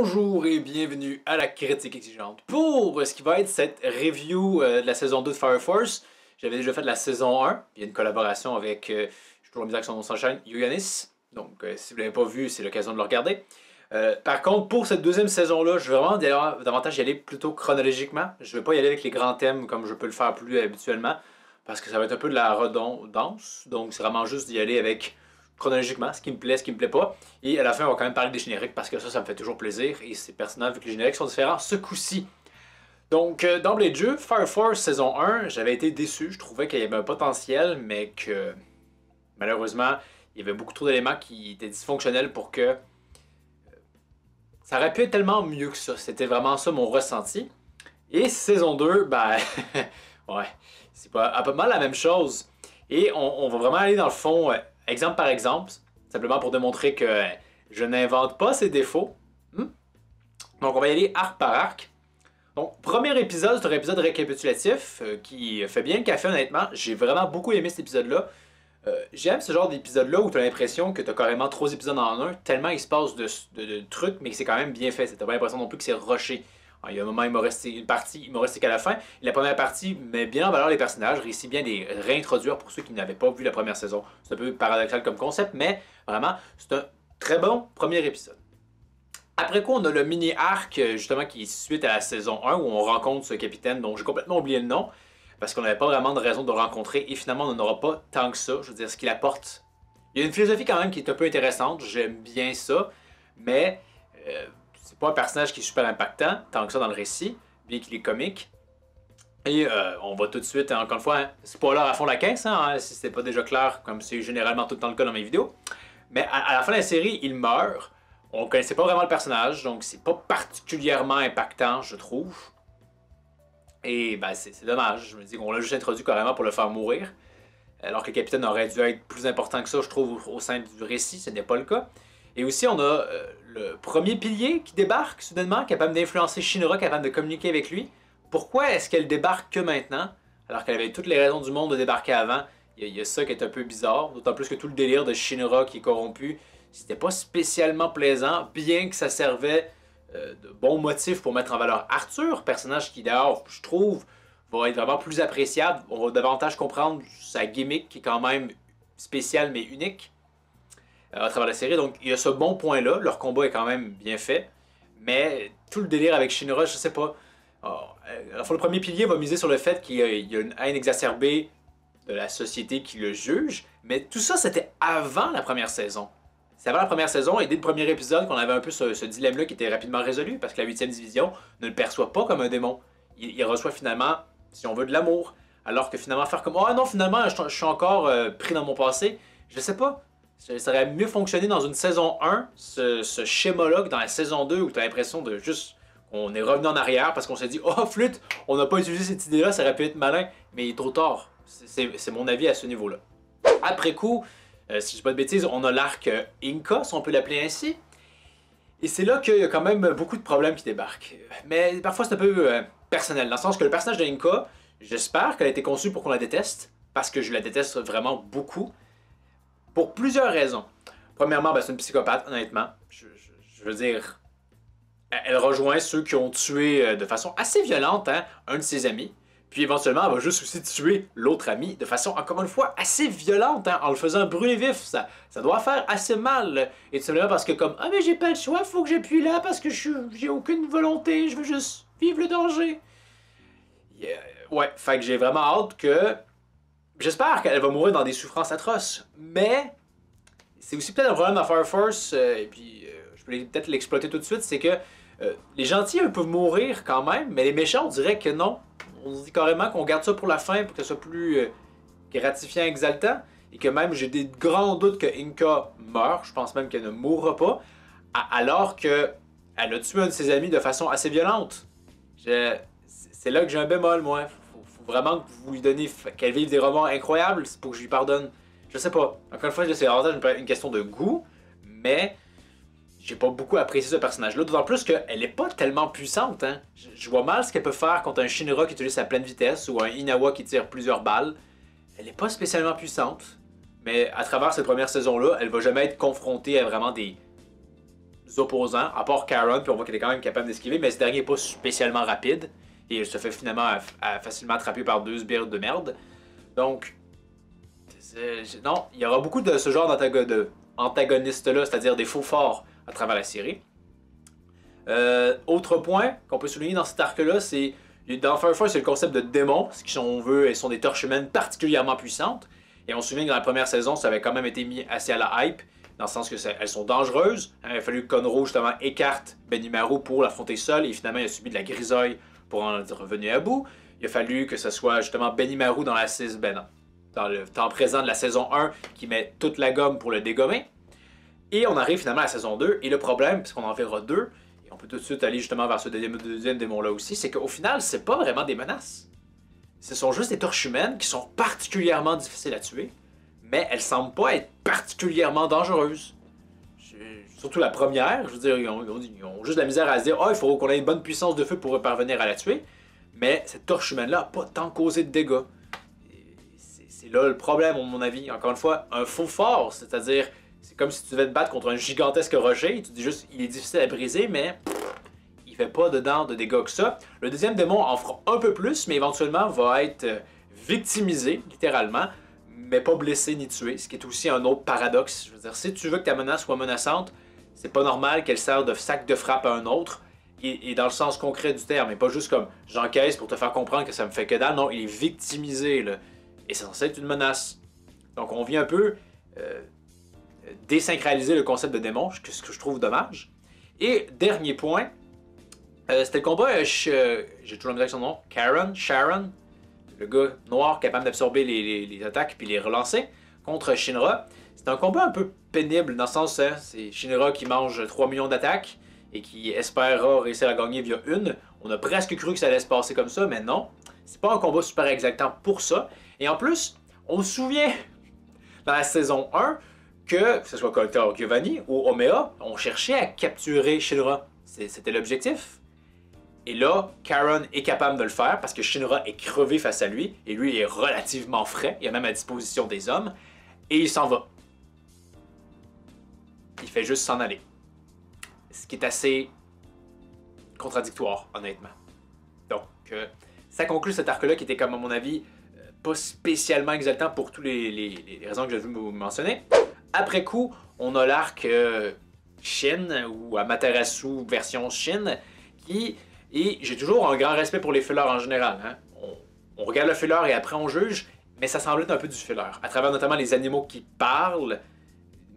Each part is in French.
Bonjour et bienvenue à la critique exigeante pour ce qui va être cette review de la saison 2 de Fire Force. J'avais déjà fait de la saison 1, il y a une collaboration avec, j'ai toujours mis l'accent sur son chaîne, Yoyanis. Donc si vous ne l'avez pas vu, c'est l'occasion de le regarder. Par contre, pour cette deuxième saison-là, je vais vraiment davantage y aller plutôt chronologiquement. Je ne vais pas y aller avec les grands thèmes comme je peux le faire plus habituellement, parce que ça va être un peu de la redondance. Donc c'est vraiment juste d'y aller avec chronologiquement, ce qui me plaît, ce qui me plaît pas. Et à la fin, on va quand même parler des génériques parce que ça me fait toujours plaisir. Et c'est pertinent vu que les génériques sont différents ce coup-ci. Donc, d'emblée de jeu, Fire Force saison 1, j'avais été déçu. Je trouvais qu'il y avait un potentiel, mais que malheureusement, il y avait beaucoup trop d'éléments qui étaient dysfonctionnels pour que ça aurait pu être tellement mieux que ça. C'était vraiment ça mon ressenti. Et saison 2, ben, ouais, c'est pas mal la même chose. Et on va vraiment aller dans le fond, exemple par exemple, simplement pour démontrer que je n'invente pas ses défauts. Donc on va y aller arc par arc. Donc premier épisode, c'est un épisode récapitulatif qui fait bien le café honnêtement. J'ai vraiment beaucoup aimé cet épisode-là. J'aime ce genre d'épisode-là où tu as l'impression que tu as carrément 3 épisodes en un, tellement il se passe de trucs, mais que c'est quand même bien fait. T'as pas l'impression non plus que c'est rushé. Il y a un moment, il m'a resté une partie, il m'a resté qu'à la fin. Et la première partie met bien en valeur les personnages, réussit bien à les réintroduire pour ceux qui n'avaient pas vu la première saison. C'est un peu paradoxal comme concept, mais vraiment, c'est un très bon premier épisode. Après quoi, on a le mini-arc, justement, qui est suite à la saison 1, où on rencontre ce capitaine dont j'ai complètement oublié le nom, parce qu'on n'avait pas vraiment de raison de le rencontrer, et finalement, on n'en aura pas tant que ça. Je veux dire, ce qu'il apporte. Il y a une philosophie quand même qui est un peu intéressante, j'aime bien ça, mais c'est pas un personnage qui est super impactant, tant que ça dans le récit, bien qu'il est comique. Et on va tout de suite, encore une fois, hein, spoiler à fond la caisse, hein, si c'était pas déjà clair, comme c'est généralement tout le temps le cas dans mes vidéos. Mais à la fin de la série, il meurt. On connaissait pas vraiment le personnage, donc c'est pas particulièrement impactant, je trouve. Et ben c'est dommage, je me dis qu'on l'a juste introduit carrément pour le faire mourir. Alors que le capitaine aurait dû être plus important que ça, je trouve, au sein du récit, ce n'est pas le cas. Et aussi, on a le premier pilier qui débarque soudainement, capable d'influencer Shinra, capable de communiquer avec lui. Pourquoi est-ce qu'elle débarque que maintenant, alors qu'elle avait toutes les raisons du monde de débarquer avant? Il y a ça qui est un peu bizarre, d'autant plus que tout le délire de Shinra qui est corrompu, c'était pas spécialement plaisant, bien que ça servait de bons motifs pour mettre en valeur Arthur, personnage qui d'ailleurs, je trouve, va être vraiment plus appréciable. On va davantage comprendre sa gimmick qui est quand même spéciale mais unique à travers la série. Donc il y a ce bon point-là, leur combat est quand même bien fait. Mais tout le délire avec Shinra, je sais pas. Le premier pilier va miser sur le fait qu'il y a une haine exacerbée de la société qui le juge. Mais tout ça, c'était avant la première saison. C'est avant la première saison et dès le premier épisode qu'on avait un peu ce dilemme-là qui était rapidement résolu parce que la 8e division ne le perçoit pas comme un démon. Il reçoit finalement, si on veut, de l'amour. Alors que finalement faire comme « Ah non, finalement, je suis encore pris dans mon passé », je sais pas. Ça aurait mieux fonctionné dans une saison 1, ce schéma-là, que dans la saison 2 où tu as l'impression de juste... On est revenu en arrière parce qu'on s'est dit « Oh, flûte, on n'a pas utilisé cette idée-là, ça aurait pu être malin. » Mais il est trop tard. C'est mon avis à ce niveau-là. Après coup, si je dis pas de bêtises, on a l'arc Inca, si on peut l'appeler ainsi. Et c'est là qu'il y a quand même beaucoup de problèmes qui débarquent. Mais parfois c'est un peu personnel, dans le sens que le personnage de Inca, j'espère qu'elle a été conçue pour qu'on la déteste, parce que je la déteste vraiment beaucoup, pour plusieurs raisons. Premièrement, ben, c'est une psychopathe, honnêtement. Je veux dire, elle rejoint ceux qui ont tué de façon assez violente un de ses amis. Puis éventuellement, elle va juste aussi tuer l'autre ami de façon, encore une fois, assez violente, en le faisant brûler vif. Ça doit faire assez mal. Et tout simplement parce que comme, ah mais j'ai pas le choix, faut que j'appuie là parce que j'ai aucune volonté, je veux juste vivre le danger. Ouais, fait que j'ai vraiment hâte que... J'espère qu'elle va mourir dans des souffrances atroces. Mais, c'est aussi peut-être un problème à Fire Force, et puis je peux peut-être l'exploiter tout de suite, c'est que les gentils, eux, peuvent mourir quand même, mais les méchants, on dirait que non. On se dit carrément qu'on garde ça pour la fin pour que ce soit plus gratifiant, exaltant. Et que même j'ai des grands doutes que Inca meurt. Je pense même qu'elle ne mourra pas. Alors qu'elle a tué un de ses amis de façon assez violente. C'est là que j'ai un bémol, moi. Faut vraiment que vous lui donnez qu'elle vive des romans incroyables pour que je lui pardonne. Je sais pas. Encore une fois, c'est une question de goût. Mais... j'ai pas beaucoup apprécié ce personnage-là, d'autant plus qu'elle est pas tellement puissante. Hein. Je vois mal ce qu'elle peut faire contre un Shinra qui utilise sa pleine vitesse ou un Inawa qui tire plusieurs balles. Elle est pas spécialement puissante, mais à travers cette première saison-là, elle va jamais être confrontée à vraiment des opposants, à part Karen, puis on voit qu'elle est quand même capable d'esquiver, mais ce dernier n'est pas spécialement rapide, et elle se fait finalement facilement attraper par 2 sbires de merde. Donc, non, il y aura beaucoup de ce genre d'antagonistes-là, c'est-à-dire des faux forts à travers la série. Autre point qu'on peut souligner dans cet arc-là, c'est dans Fire Force, c'est le concept de démons, ce qui, si on veut, sont des torches humaines particulièrement puissantes. Et on se souvient que dans la première saison, ça avait quand même été mis assez à la hype, dans le sens que elles sont dangereuses. Il a fallu que Conro, justement, écarte Benimaru pour l'affronter seul, et finalement, il a subi de la grisaille pour en être revenu à bout. Il a fallu que ce soit justement Benimaru dans le temps présent de la saison 1 qui met toute la gomme pour le dégommer. Et on arrive finalement à la saison 2, et le problème, puisqu'on en verra 2, et on peut tout de suite aller justement vers ce deuxième démon-là aussi, c'est qu'au final, c'est pas vraiment des menaces. Ce sont juste des torches humaines qui sont particulièrement difficiles à tuer, mais elles semblent pas être particulièrement dangereuses. Surtout la première, je veux dire, ils ont juste la misère à se dire « Ah, il faut qu'on ait une bonne puissance de feu pour parvenir à la tuer », mais cette torche humaine-là n'a pas tant causé de dégâts. C'est là le problème, à mon avis. Encore une fois, un faux fort, c'est-à-dire, c'est comme si tu devais te battre contre un gigantesque rocher, et tu te dis juste « Il est difficile à briser, mais... » il fait pas dedans de dégâts que ça. Le deuxième démon en fera un peu plus, mais éventuellement va être victimisé, littéralement, mais pas blessé ni tué, ce qui est aussi un autre paradoxe. Je veux dire, si tu veux que ta menace soit menaçante, c'est pas normal qu'elle serve de sac de frappe à un autre, et dans le sens concret du terme, et pas juste comme j'encaisse pour te faire comprendre que ça me fait que dalle. Non, il est victimisé, là, et c'est censé être une menace. Donc on vient un peu désynchraliser le concept de démon, ce que je trouve dommage. Et dernier point, c'était le combat, j'ai toujours la misère avec son nom, Sharon, le gars noir capable d'absorber les attaques puis les relancer, contre Shinra. C'est un combat un peu pénible dans le sens, c'est Shinra qui mange 3 millions d'attaques et qui espérera réussir à gagner via une. On a presque cru que ça allait se passer comme ça, mais non. C'est pas un combat super exactant pour ça. Et en plus, on se souvient dans la saison 1 que ce soit Colta ou Giovanni ou Omea, on cherchait à capturer Shinra. C'était l'objectif. Et là, Karen est capable de le faire parce que Shinra est crevé face à lui et lui est relativement frais, il a même à disposition des hommes, et il s'en va. Il fait juste s'en aller. Ce qui est assez contradictoire, honnêtement. Donc, ça conclut cet arc-là qui était, comme à mon avis, pas spécialement exaltant pour toutes les raisons que j'ai vu vous mentionner. Après coup, on a l'arc Shin, ou Amaterasu version Shin, qui... Et j'ai toujours un grand respect pour les fillers en général. Hein. On regarde le filler et après on juge, mais ça semble être un peu du filler. À travers notamment les animaux qui parlent,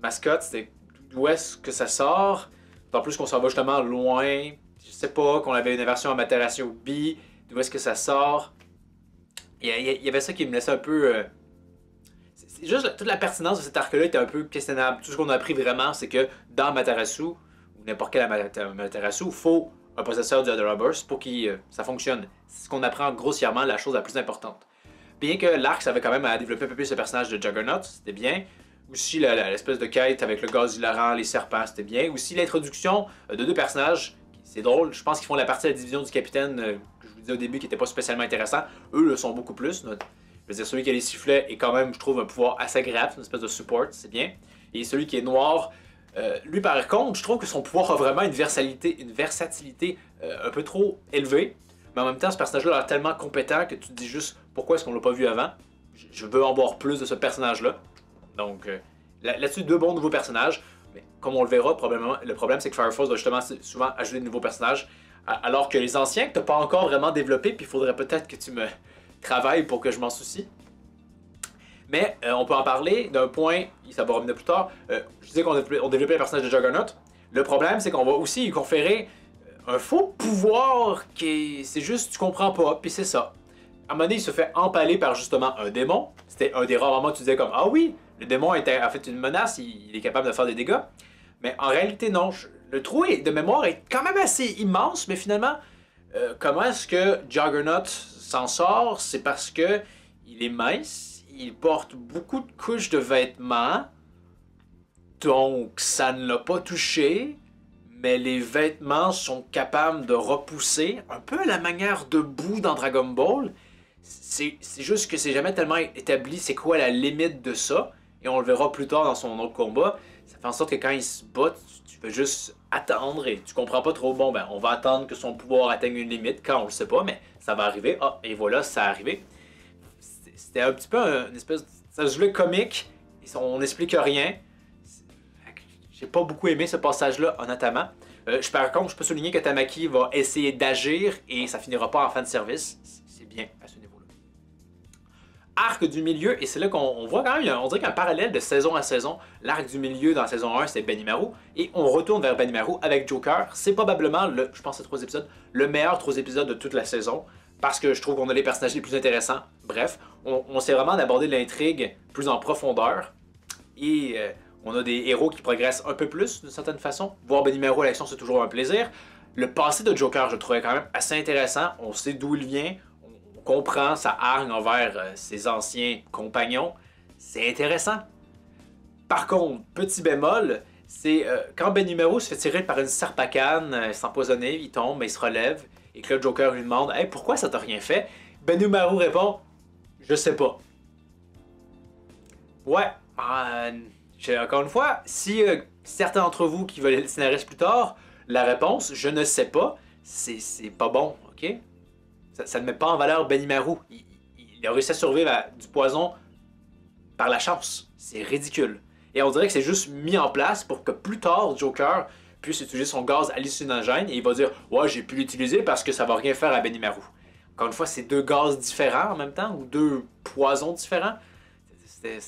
mascotte, c'est d'où est-ce que ça sort. En plus qu'on s'en va justement loin. Je sais pas, qu'on avait une version Amaterasu B, d'où est-ce que ça sort. Il y avait ça qui me laissait un peu... C'est juste toute la pertinence de cet arc-là était un peu questionnable. Tout ce qu'on a appris vraiment, c'est que dans Amaterasu, ou n'importe quel Amaterasu, il faut un possesseur du Other Burst pour que ça fonctionne. C'est ce qu'on apprend grossièrement, la chose la plus importante. Bien que l'arc, ça avait quand même à développer un peu plus ce personnage de Juggernaut, c'était bien. Aussi l'espèce de quête avec le gaz hilarant, les serpents, c'était bien. Aussi l'introduction de 2 personnages, c'est drôle, je pense qu'ils font la partie de la division du capitaine que je vous disais au début qui n'était pas spécialement intéressant. Eux le sont beaucoup plus. Je veux dire, celui qui a les sifflets est quand même, je trouve, un pouvoir assez agréable, une espèce de support, c'est bien. Et celui qui est noir, lui par contre, je trouve que son pouvoir a vraiment une versatilité un peu trop élevée. Mais en même temps, ce personnage-là a l'air tellement compétent que tu te dis juste pourquoi est-ce qu'on l'a pas vu avant. Je veux en voir plus de ce personnage-là. Donc là-dessus, 2 bons nouveaux personnages. Mais comme on le verra, probablement, le problème c'est que Fire Force va justement souvent ajouter de nouveaux personnages. Alors que les anciens que tu n'as pas encore vraiment développés, puis il faudrait peut-être que tu me travailles pour que je m'en soucie. Mais on peut en parler d'un point, ça va revenir plus tard. Je disais qu'on développait le personnage de Juggernaut. Le problème, c'est qu'on va aussi lui conférer un faux pouvoir qui c'est juste tu comprends pas, puis c'est ça. À un moment donné, il se fait empaler par justement un démon. C'était un des rares moments où tu disais comme ah oui, le démon était en fait une menace, il est capable de faire des dégâts. Mais en réalité, non. Le trou de mémoire est quand même assez immense, mais finalement, comment est-ce que Juggernaut s'en sort? C'est parce que il est mince, il porte beaucoup de couches de vêtements, donc ça ne l'a pas touché, mais les vêtements sont capables de repousser, un peu à la manière de Boo dans Dragon Ball. C'est juste que c'est jamais tellement établi c'est quoi la limite de ça, et on le verra plus tard dans son autre combat. Ça fait en sorte que quand il se bat, tu peux juste attendre et tu comprends pas trop. Bon, ben, on va attendre que son pouvoir atteigne une limite quand on le sait pas, mais ça va arriver. Ah, et voilà, ça a arrivé. C'était un petit peu une espèce. Ça se voulait comique, on n'explique rien. J'ai pas beaucoup aimé ce passage-là, honnêtement. Par contre, je peux souligner que Tamaki va essayer d'agir et ça finira pas en fan service. C'est bien à ce niveau-là. Arc du milieu, et c'est là qu'on voit quand même, on dirait qu'un parallèle de saison à saison. L'arc du milieu dans la saison 1, c'est Benimaru, et on retourne vers Benimaru avec Joker. C'est probablement, je pense que c'est 3 épisodes, le meilleur 3 épisodes de toute la saison, parce que je trouve qu'on a les personnages les plus intéressants. Bref, on sait vraiment d'aborder l'intrigue plus en profondeur, et on a des héros qui progressent un peu plus, d'une certaine façon. Voir Benimaru à l'action, c'est toujours un plaisir. Le passé de Joker, je le trouvais quand même assez intéressant. On sait d'où il vient, on comprend sa hargne envers ses anciens compagnons. C'est intéressant. Par contre, petit bémol, c'est quand Benimaru se fait tirer par une serpacane, s'empoisonner, il tombe, mais il se relève, et que le Joker lui demande « Hey, pourquoi ça t'a rien fait? » Benimaru répond « Je sais pas. » Ouais, encore une fois, si certains d'entre vous qui veulent être scénaristes plus tard, la réponse, je ne sais pas, c'est pas bon, ok? Ça ne met pas en valeur Benimaru. Il a réussi à survivre à du poison par la chance. C'est ridicule. Et on dirait que c'est juste mis en place pour que plus tard, Joker puisse utiliser son gaz hallucinogène et il va dire « Ouais, j'ai pu l'utiliser parce que ça va rien faire à Benimaru. » Encore une fois, c'est 2 gaz différents en même temps, ou 2 poisons différents. C'est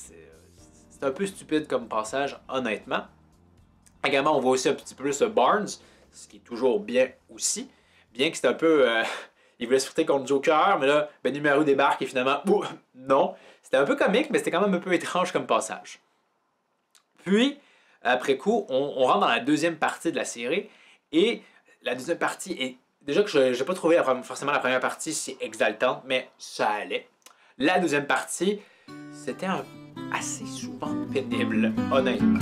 un peu stupide comme passage, honnêtement. Également, on voit aussi un petit peu plus Barnes, ce qui est toujours bien aussi. Bien que c'est un peu... il voulait se frotter contre Joker, mais là, Benimaru débarque et finalement, non. C'était un peu comique, mais c'était quand même un peu étrange comme passage. Puis, après coup, on rentre dans la deuxième partie de la série, et la deuxième partie est... Déjà que je n'ai pas trouvé forcément la première partie si exaltante, mais ça allait. La deuxième partie, c'était assez souvent pénible, honnêtement.